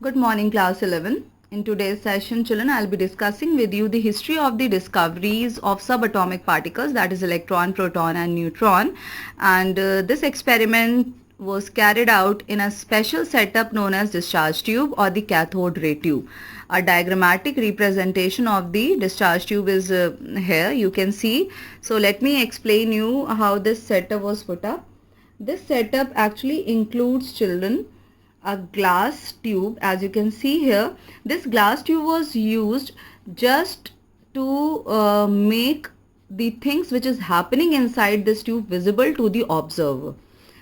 Good morning, class 11. In today's session, children, I'll be discussing with you the history of the discoveries of subatomic particles, that is electron, proton and neutron. And this experiment was carried out in a special setup known as discharge tube or the cathode ray tube. A diagrammatic representation of the discharge tube is here, you can see. So let me explain you how this setup was put up. This setup actually includes, children, a glass tube. As you can see here, this glass tube was used just to make the things which is happening inside this tube visible to the observer.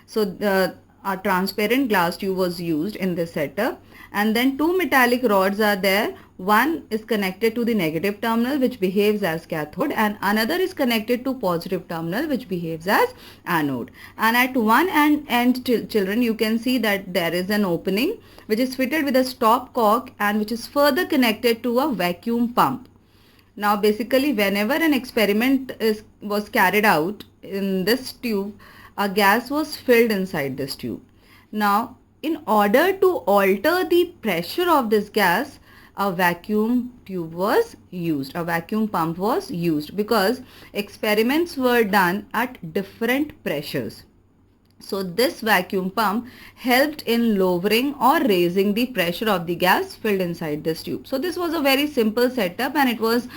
So a transparent glass tube was used in this setup, and then two metallic rods are there. One is connected to the negative terminal, which behaves as cathode, and another is connected to positive terminal, which behaves as anode. And at one end, children, you can see that there is an opening which is fitted with a stopcock and which is further connected to a vacuum pump. Now basically, whenever an experiment was carried out in this tube, a gas was filled inside this tube. Now, in order to alter the pressure of this gas, a vacuum tube was used, a vacuum pump was used, because experiments were done at different pressures. So this vacuum pump helped in lowering or raising the pressure of the gas filled inside this tube. So this was a very simple setup, and it was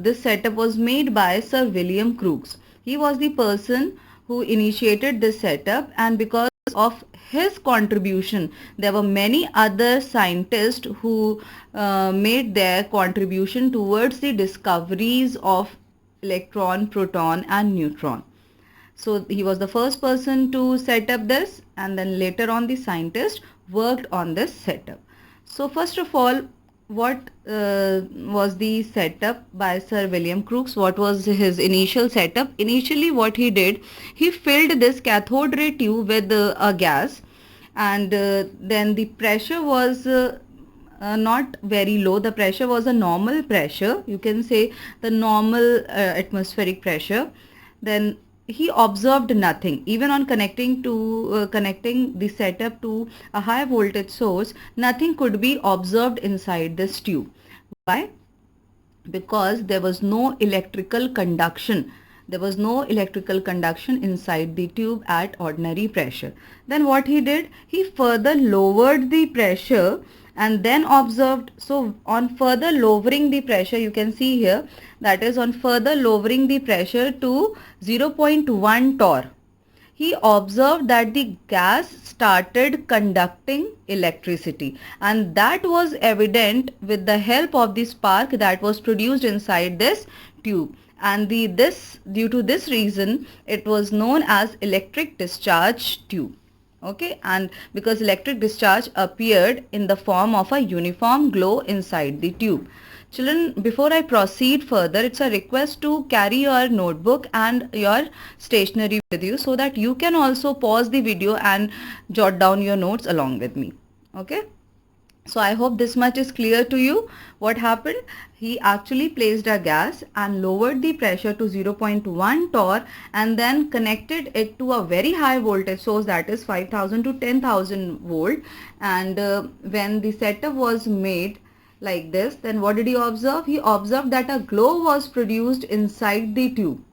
this setup was made by Sir William Crookes. He was the person who initiated this setup, and because of his contribution, there were many other scientists who made their contribution towards the discoveries of electron, proton and neutron. So he was the first person to set up this, and then later on the scientist worked on this setup. So first of all, what was the setup by Sir William Crookes? What was his initial setup? Initially what he did, he filled this cathode ray tube with a gas, and then the pressure was not very low. The pressure was a normal pressure, you can say the normal atmospheric pressure. Then he observed nothing. Even on connecting the setup to a high voltage source, nothing could be observed inside this tube. Why? Because there was no electrical conduction. There was no electrical conduction inside the tube at ordinary pressure. Then what he did, he further lowered the pressure and then observed. So on further lowering the pressure, you can see here, that is on further lowering the pressure to 0.1 torr, he observed that the gas started conducting electricity, and that was evident with the help of the spark that was produced inside this tube. And due to this reason, it was known as electric discharge tube. Okay, and because electric discharge appeared in the form of a uniform glow inside the tube. Children, before I proceed further, it's a request to carry your notebook and your stationery with you, so that you can also pause the video and jot down your notes along with me. Okay. So I hope this much is clear to you. What happened? He actually placed a gas and lowered the pressure to 0.1 torr, and then connected it to a very high voltage source, that is 5000 to 10,000 volt. And when the setup was made like this, then what did he observe? He observed that a glow was produced inside the tube.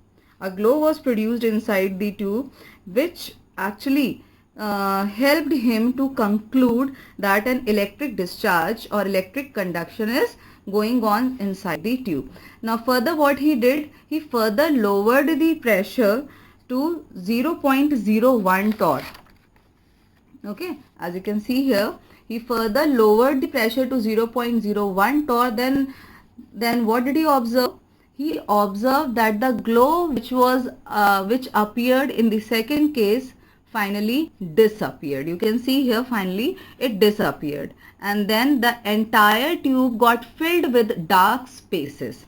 A glow was produced inside the tube, which actually helped him to conclude that an electric discharge or electric conduction is going on inside the tube. Now further what he did, he further lowered the pressure to 0.01 torr. Okay, as you can see here, he further lowered the pressure to 0.01 torr. Then what did he observe? He observed that the glow which appeared in the second case finally disappeared. You can see here, finally it disappeared, and then the entire tube got filled with dark spaces.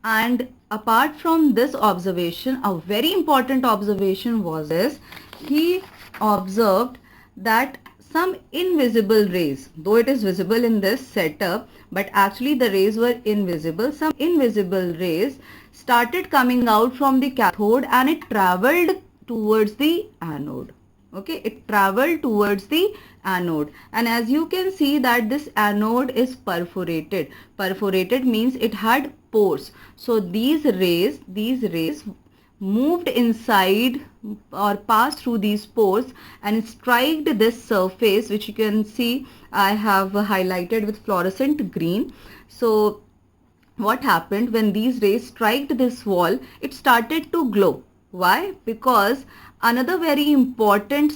And apart from this observation, a very important observation was this: he observed that some invisible rays, though it is visible in this setup, but actually the rays were invisible. Some invisible rays started coming out from the cathode, and it traveled towards the anode. Okay, it traveled towards the anode, and as you can see that this anode is perforated. Perforated means it had pores. So these rays moved inside or passed through these pores and striked this surface, which you can see I have highlighted with fluorescent green. So what happened when these rays struck this wall, it started to glow. Why? Because another very important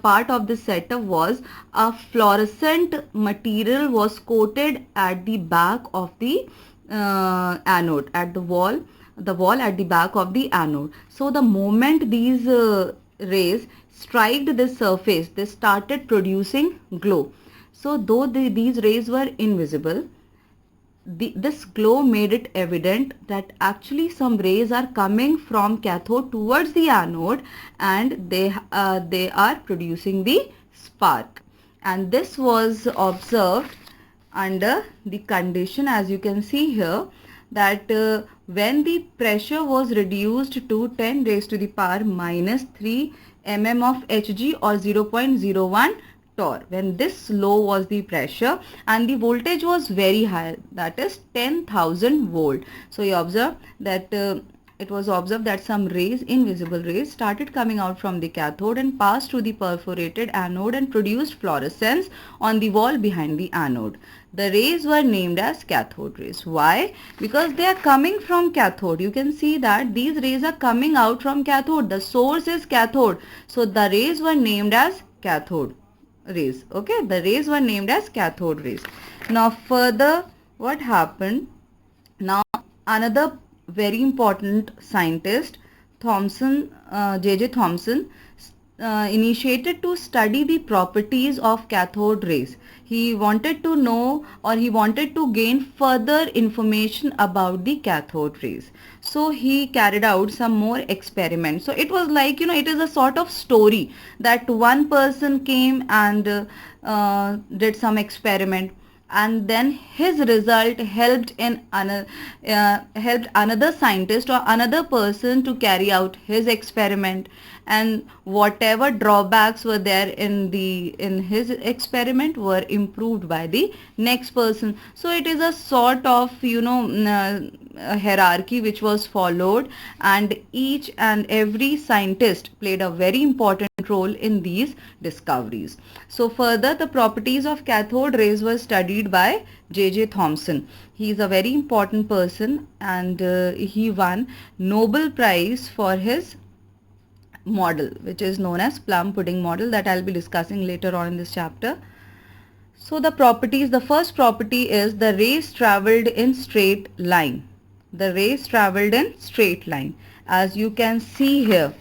part of the setup was a fluorescent material was coated at the back of the anode, at the wall at the back of the anode. So the moment these rays struck this surface, they started producing glow. So though these rays were invisible, this glow made it evident that actually some rays are coming from cathode towards the anode, and they are producing the spark. And this was observed under the condition, as you can see here, that when the pressure was reduced to 10 raised to the power minus 3 mm of Hg or 0.01 torr, when this low was the pressure and the voltage was very high, that is 10,000 volt. So you observe that it was observed that some rays, invisible rays, started coming out from the cathode and passed through the perforated anode and produced fluorescence on the wall behind the anode. The rays were named as cathode rays. Why? Because they are coming from cathode. You can see that these rays are coming out from cathode. The source is cathode. So the rays were named as cathode rays. Okay, the rays were named as cathode rays. Now further, what happened? Now another very important scientist, J.J. Thomson, initiated to study the properties of cathode rays. He wanted to know, or he wanted to gain further information about the cathode rays. So he carried out some more experiments. So it was like, it is a sort of story that one person came and did some experiment, and then his result helped another scientist or another person to carry out his experiment, and whatever drawbacks were there in his experiment were improved by the next person. So it is a sort of a hierarchy which was followed, and each and every scientist played a very important role in these discoveries. So further, the properties of cathode rays were studied by J.J. Thomson. He is a very important person, and he won Nobel Prize for his model, which is known as plum pudding model, that I'll be discussing later on in this chapter. So the properties, the first property is the rays traveled in straight line. The rays traveled in straight line, as you can see here.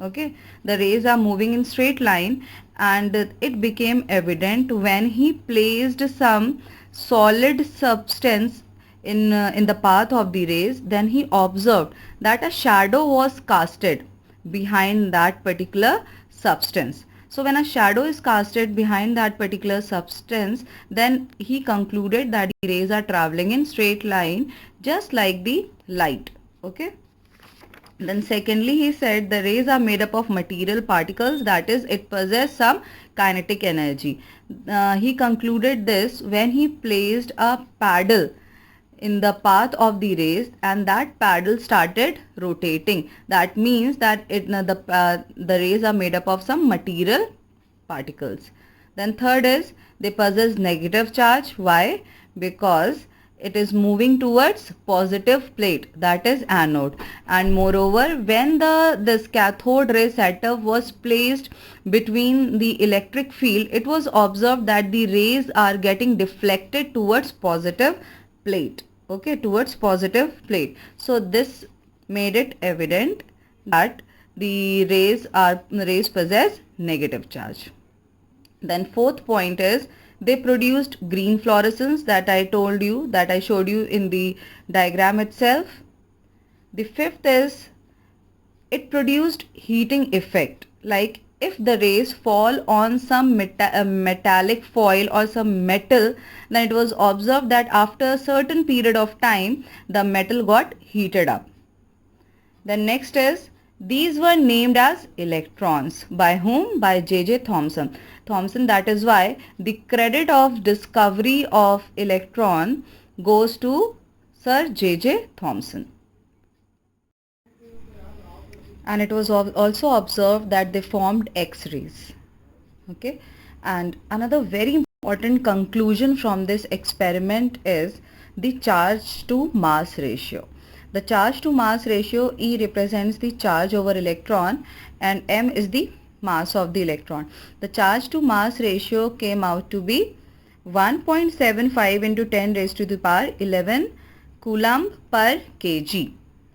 Okay, the rays are moving in straight line, and it became evident when he placed some solid substance in the path of the rays. Then he observed that a shadow was casted behind that particular substance. So when a shadow is casted behind that particular substance, then he concluded that the rays are traveling in straight line, just like the light. Okay. Then secondly, he said the rays are made up of material particles, that is, it possesses some kinetic energy. He concluded this when he placed a paddle in the path of the rays, and that paddle started rotating. That means that the rays are made up of some material particles. Then third is they possess negative charge. Why? Because it is moving towards positive plate, that is anode. And moreover, when this cathode ray setup was placed between the electric field, it was observed that the rays are getting deflected towards positive plate. Okay, towards positive plate. So this made it evident that the rays possess negative charge. Then fourth point is they produced green fluorescence, that I told you, that I showed you in the diagram itself. The fifth is it produced heating effect. Like if the rays fall on some metallic foil or some metal, then it was observed that after a certain period of time, the metal got heated up. Then next is These were named as electrons. By whom? By J.J. Thomson. That is why the credit of discovery of electron goes to Sir J.J. Thomson. And it was also observed that they formed X-rays. Okay. And another very important conclusion from this experiment is the charge to mass ratio. The charge to mass ratio, E represents the charge over electron and M is the mass of the electron. The charge to mass ratio came out to be 1.75 into 10 raised to the power 11 coulomb per kg.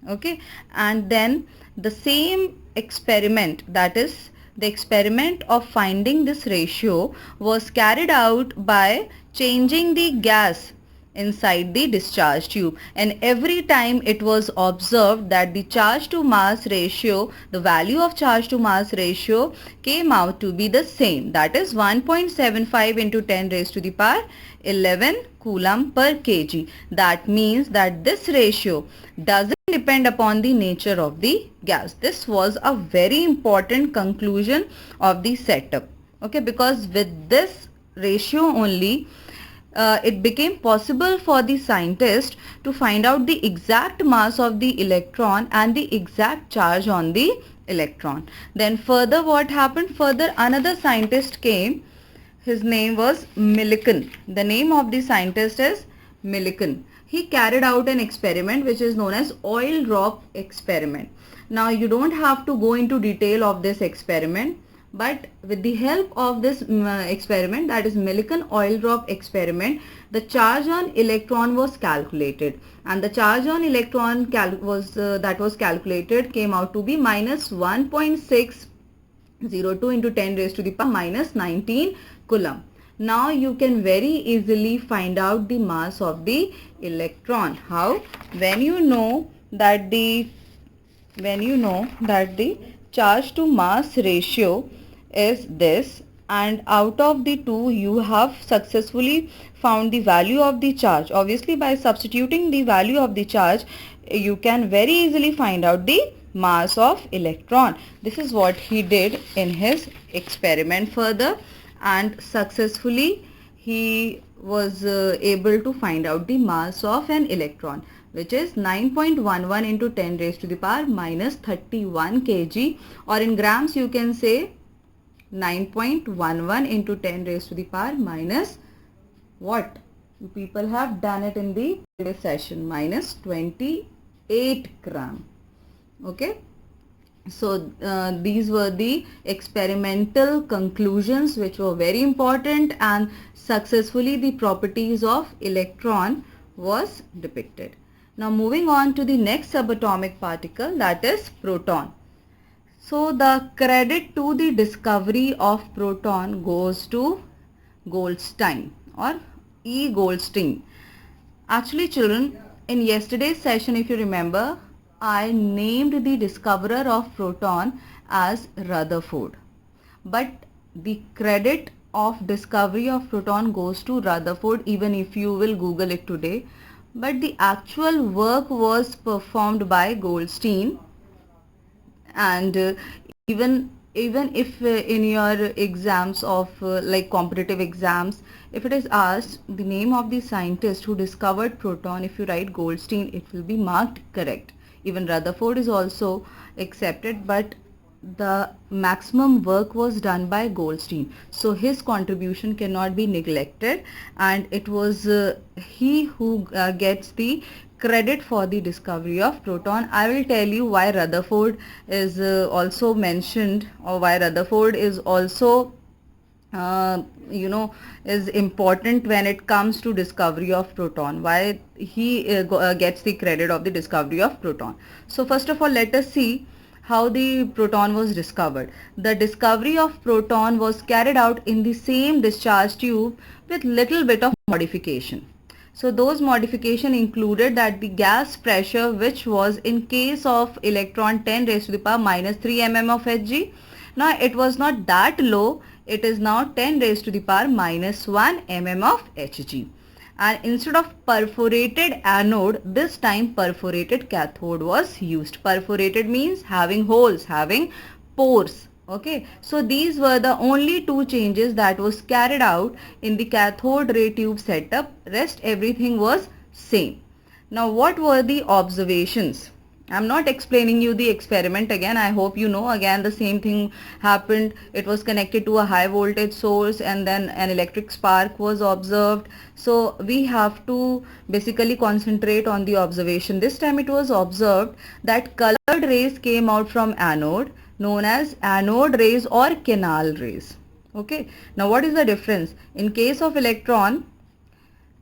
Okay, and then the same experiment, that is the experiment of finding this ratio, was carried out by changing the gas inside the discharge tube, and every time it was observed that the charge to mass ratio, the value of charge to mass ratio came out to be the same, that is 1.75 into 10 raised to the power 11 coulomb per kg. That means that this ratio doesn't depend upon the nature of the gas. This was a very important conclusion of the setup. Okay, because with this ratio only it became possible for the scientist to find out the exact mass of the electron and the exact charge on the electron. Then further what happened? Further another scientist came. His name was Millikan. The name of the scientist is Millikan. He carried out an experiment which is known as oil drop experiment. Now you don't have to go into detail of this experiment, but with the help of this experiment, that is Millikan oil drop experiment, the charge on electron was calculated, and the charge on electron that was calculated came out to be minus 1.602 into 10 raised to the power minus 19 coulomb. Now you can very easily find out the mass of the electron. How? When you know that the charge to mass ratio is this, and out of the two you have successfully found the value of the charge. Obviously by substituting the value of the charge you can very easily find out the mass of electron. This is what he did in his experiment further, and successfully he was able to find out the mass of an electron, which is 9.11 into 10 raised to the power minus 31 kg, or in grams you can say 9.11 into 10 raised to the power minus what? You people have done it in the previous session, minus 28 gram. Okay. So these were the experimental conclusions which were very important, and successfully the properties of electron was depicted. Now moving on to the next subatomic particle, that is proton. So the credit to the discovery of proton goes to Goldstein or E. Goldstein. Actually children, in yesterday's session, if you remember, I named the discoverer of proton as Rutherford, but the credit of discovery of proton goes to Rutherford even if you will Google it today, but the actual work was performed by Goldstein. And even if in your exams of like competitive exams, if it is asked the name of the scientist who discovered proton, if you write Goldstein, it will be marked correct. Even Rutherford is also accepted, but the maximum work was done by Goldstein, so his contribution cannot be neglected, and it was he who gets the credit for the discovery of proton. I will tell you why Rutherford is also mentioned, or why Rutherford is also is important when it comes to discovery of proton, why he gets the credit of the discovery of proton. So first of all, let us see how the proton was discovered. The discovery of proton was carried out in the same discharge tube with little bit of modification. So those modification included that the gas pressure, which was in case of electron 10 raised to the power minus 3 mm of Hg, now it was not that low, it is now 10 raised to the power minus 1 mm of Hg. and instead of perforated anode, this time perforated cathode was used. Perforated means having holes, having pores. Okay, so these were the only two changes that was carried out in the cathode ray tube setup. Rest everything was same. Now what were the observations? I'm not explaining you the experiment again. I hope you know. Again, the same thing happened. It was connected to a high voltage source and then an electric spark was observed. So we have to basically concentrate on the observation. This time it was observed that colored rays came out from anode, known as anode rays or canal rays. Okay. Now what is the difference? In case of electron,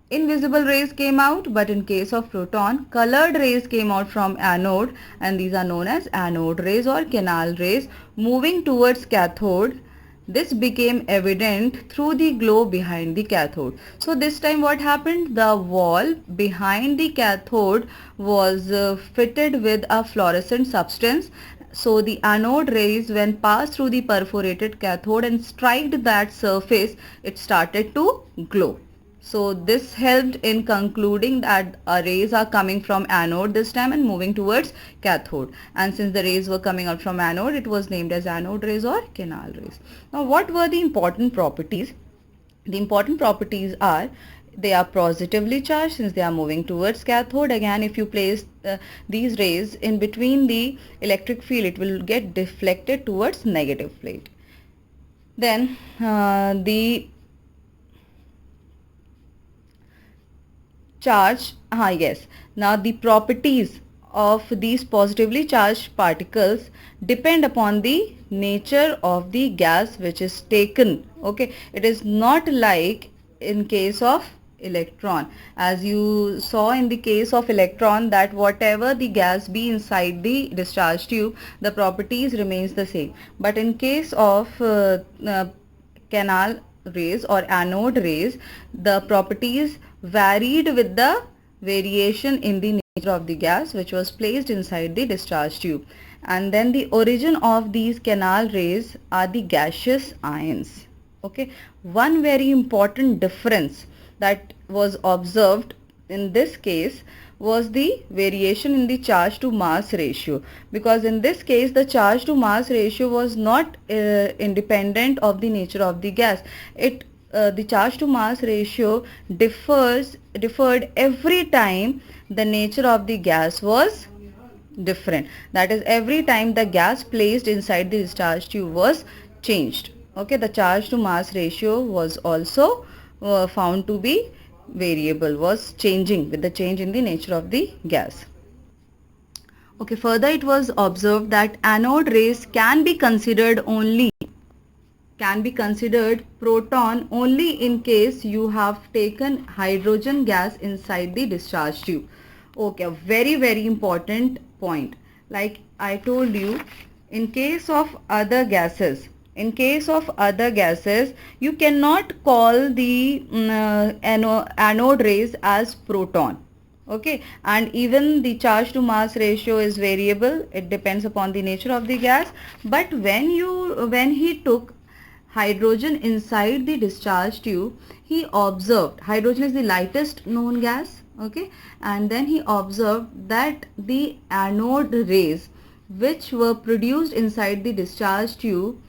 invisible rays came out, but in case of proton, colored rays came out from anode, and these are known as anode rays or canal rays moving towards cathode. This became evident through the glow behind the cathode. So this time what happened? The wall behind the cathode was fitted with a fluorescent substance. So the anode rays, when passed through the perforated cathode and struck that surface, it started to glow. So this helped in concluding that rays are coming from anode this time and moving towards cathode. And since the rays were coming out from anode, it was named as anode rays or canal rays. Now what were the important properties? The important properties are they are positively charged since they are moving towards cathode. Again, if you place these rays in between the electric field, it will get deflected towards negative plate. Then the charge, yes. Now the properties of these positively charged particles depend upon the nature of the gas which is taken. Okay, it is not like in case of electron. As you saw in the case of electron, that whatever the gas be inside the discharge tube, the properties remains the same. But in case of canal rays or anode rays, the properties varied with the variation in the nature of the gas which was placed inside the discharge tube. And then the origin of these canal rays are the gaseous ions. Okay, one very important difference that was observed in this case was the variation in the charge to mass ratio, because in this case the charge to mass ratio was not independent of the nature of the gas. The charge to mass ratio differed every time the nature of the gas was different. That is, every time the gas placed inside the discharge tube was changed. Okay, the charge to mass ratio was also found to be variable, was changing with the change in the nature of the gas. Okay, further it was observed that anode rays can be considered proton only in case you have taken hydrogen gas inside the discharge tube. Okay, a very important point. Like I told you, in case of other gases, you cannot call the anode rays as proton. Okay, and even the charge to mass ratio is variable. It depends upon the nature of the gas. But when he took hydrogen inside the discharge tube, he observed hydrogen is the lightest known gas. Okay, and then he observed that the anode rays which were produced inside the discharge tube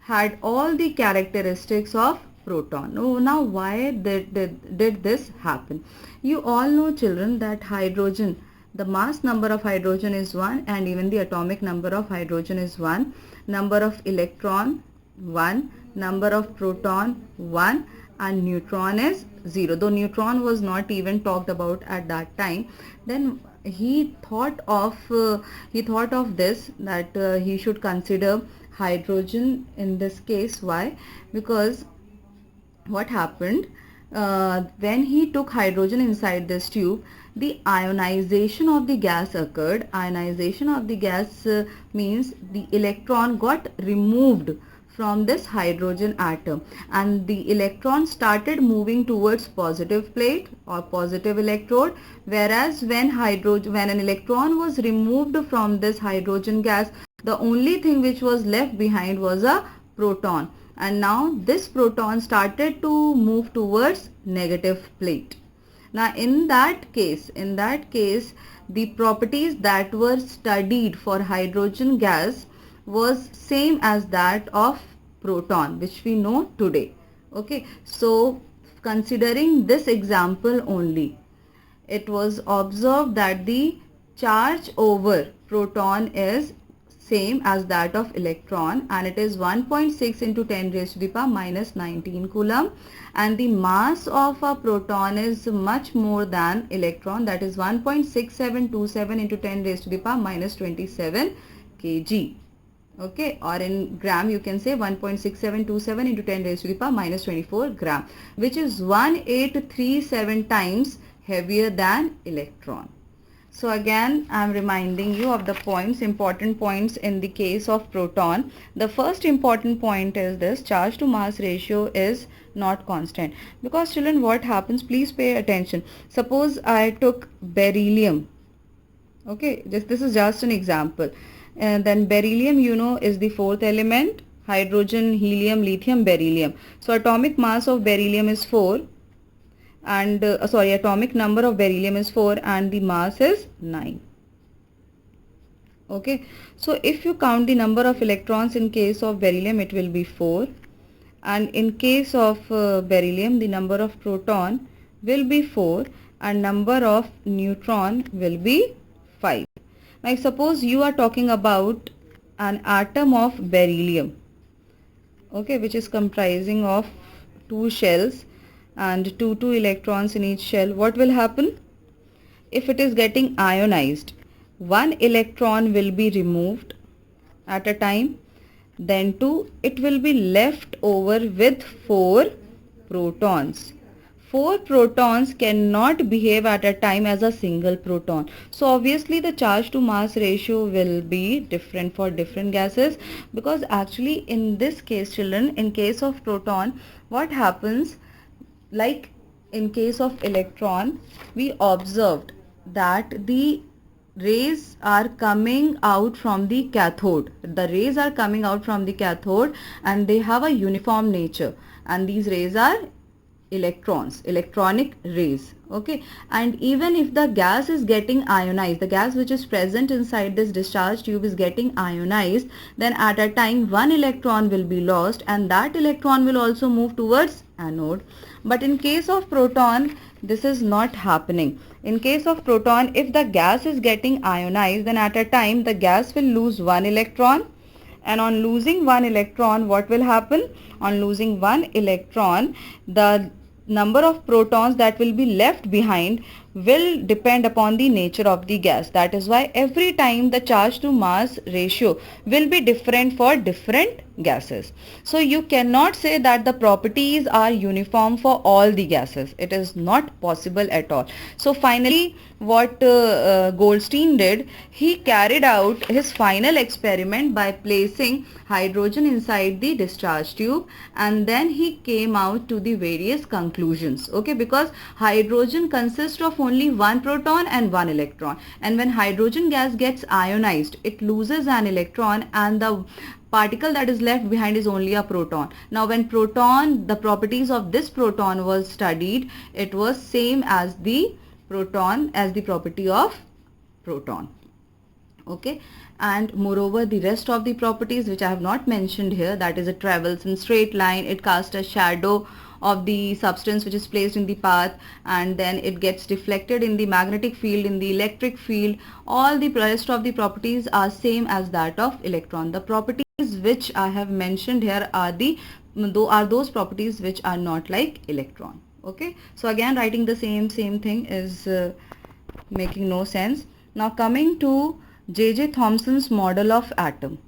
had all the characteristics of proton. Now why did this happen? You all know, children, that hydrogen, the mass number of hydrogen is 1 and even the atomic number of hydrogen is 1, number of electron 1, number of proton 1, and neutron is 0. Though neutron was not even talked about at that time, then he thought of this, that he should consider hydrogen in this case. Why? Because what happened, when he took hydrogen inside this tube, the ionization of the gas occurred. Ionization of the gas means the electron got removed from this hydrogen atom, and the electron started moving towards positive plate or positive electrode, whereas when an electron was removed from this hydrogen gas, the only thing which was left behind was a proton, and now this proton started to move towards negative plate. Now in that case, the properties that were studied for hydrogen gas was same as that of proton, which we know today. Okay, so considering this example only, it was observed that the charge over proton is same as that of electron, and it is 1.6 into 10 raised to the power minus 19 coulomb, and the mass of a proton is much more than electron, that is 1.6727 into 10 raised to the power minus 27 kg. Okay, or in gram you can say 1.6727 into 10 raised to the power minus 24 gram, which is 1837 times heavier than electron. So again I am reminding you of the points, important points in the case of proton. The first important point is this: charge to mass ratio is not constant. Because children, what happens, please pay attention. Suppose I took beryllium. Okay, this is just an example. And then beryllium, you know, is the fourth element. Hydrogen, helium, lithium, beryllium. So atomic mass of beryllium is 4, and atomic number of beryllium is 4 and the mass is 9. Okay, so if you count the number of electrons in case of beryllium, it will be 4, and in case of beryllium the number of proton will be 4 and number of neutron will be 5. Now suppose you are talking about an atom of beryllium, okay, which is comprising of 2 shells and 2 electrons in each shell. What will happen? If it is getting ionized, 1 electron will be removed at a time, then 2, it will be left over with 4 protons. 4 protons cannot behave at a time as a single proton. So obviously the charge to mass ratio will be different for different gases, because actually in this case, children, in case of proton, what happens, like in case of electron, we observed that the rays are coming out from the cathode. The rays are coming out from the cathode and they have a uniform nature, and these rays are electrons, electronic rays. Okay, and even if the gas is getting ionized, the gas which is present inside this discharge tube is getting ionized, then at a time 1 electron will be lost and that electron will also move towards anode. But in case of proton, this is not happening. In case of proton, if the gas is getting ionized, then at a time the gas will lose 1 electron, and on losing 1 electron, what will happen? On losing 1 electron, the number of protons that will be left behind will depend upon the nature of the gas. That is why every time the charge to mass ratio will be different for different gases. So you cannot say that the properties are uniform for all the gases. It is not possible at all. So finally what Goldstein did, he carried out his final experiment by placing hydrogen inside the discharge tube, and then he came out to the various conclusions. Okay, because hydrogen consists of only 1 proton and 1 electron, and when hydrogen gas gets ionized, it loses an electron and the particle that is left behind is only a proton. Now when proton, the properties of this proton was studied, it was same as the proton, as the property of proton. Okay, and moreover the rest of the properties which I have not mentioned here, that is, it travels in straight line, it casts a shadow of the substance which is placed in the path, and then it gets deflected in the magnetic field, in the electric field. All the rest of the properties are same as that of electron. The properties which I have mentioned here are those properties which are not like electron. Okay, so again writing the same thing is making no sense. Now coming to J.J. Thomson's model of atom.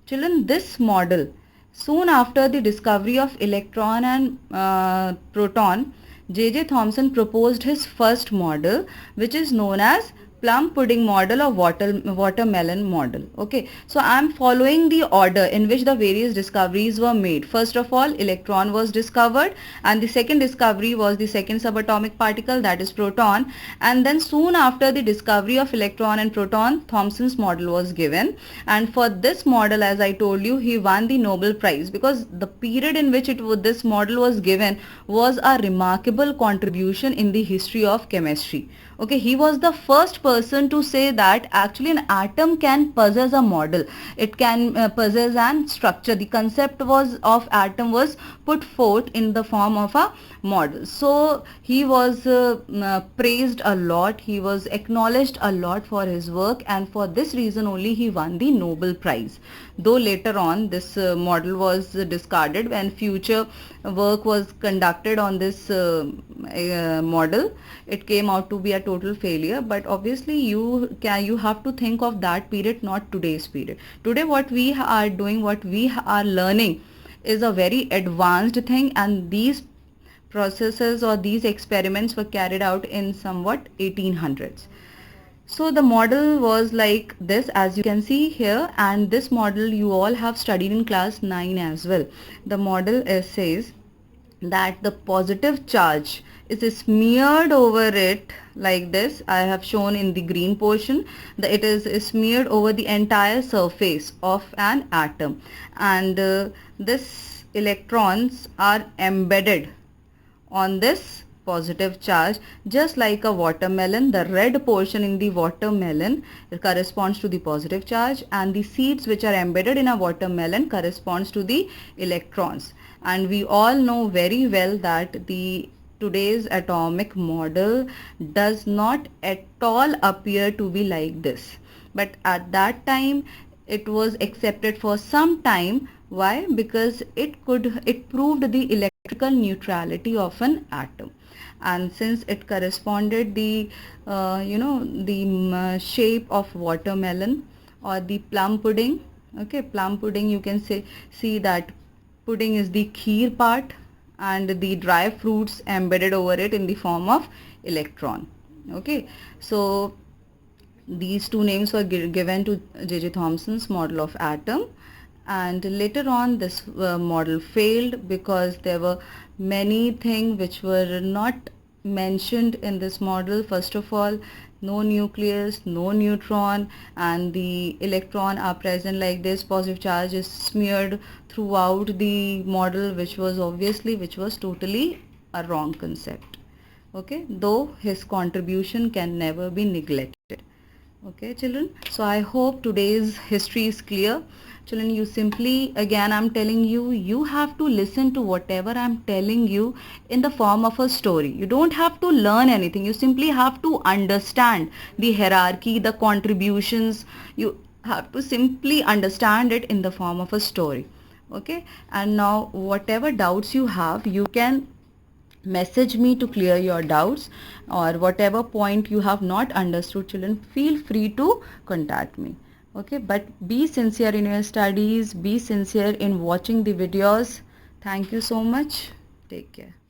Children, this model, soon after the discovery of electron and proton, J.J. Thomson proposed his first model, which is known as plum pudding model or watermelon model. Okay, so I'm following the order in which the various discoveries were made. First of all, electron was discovered, and the second discovery was the second subatomic particle, that is proton. And then soon after the discovery of electron and proton, Thomson's model was given. And for this model, as I told you, he won the Nobel Prize, because the period in which this model was given was a remarkable contribution in the history of chemistry. Okay, he was the first person to say that actually an atom can possess a model. It can possess an structure. The concept of atom was put forth in the form of a model. So he was praised a lot. He was acknowledged a lot for his work, and for this reason only he won the Nobel Prize. Though later on this model was discarded when future work was conducted on this model. It came out to be a total failure. But obviously you have to think of that period, not today's period. Today what we are doing, what we are learning is a very advanced thing, and these processes or these experiments were carried out in somewhat 1800s. So the model was like this, as you can see here, and this model you all have studied in class 9 as well. The model says that the positive charge is smeared over it like this. I have shown in the green portion that it is smeared over the entire surface of an atom, and this electrons are embedded on this positive charge, just like a watermelon. The red portion in the watermelon corresponds to the positive charge, and the seeds which are embedded in a watermelon corresponds to the electrons. And we all know very well that today's atomic model does not at all appear to be like this, but at that time it was accepted for some time. Why? Because it proved the electrical neutrality of an atom, and since it corresponded the shape of watermelon or the plum pudding. Okay, plum pudding, you can see that pudding is the kheer part, and the dry fruits embedded over it in the form of electron. Okay, so these two names were given to J.J. Thomson's model of atom. And later on this model failed because there were many things which were not mentioned in this model. First of all, no nucleus, no neutron, and the electron are present like this. Positive charge is smeared throughout the model, which was totally a wrong concept. Okay, though his contribution can never be neglected. Okay children, so I hope today's history is clear. Children, you simply, again I'm telling you, you have to listen to whatever I'm telling you in the form of a story. You don't have to learn anything. You simply have to understand the hierarchy, the contributions. You have to simply understand it in the form of a story. Okay, and now whatever doubts you have, you can message me to clear your doubts, or whatever point you have not understood. Children, feel free to contact me. Okay, but be sincere in your studies, be sincere in watching the videos. Thank you so much. Take care.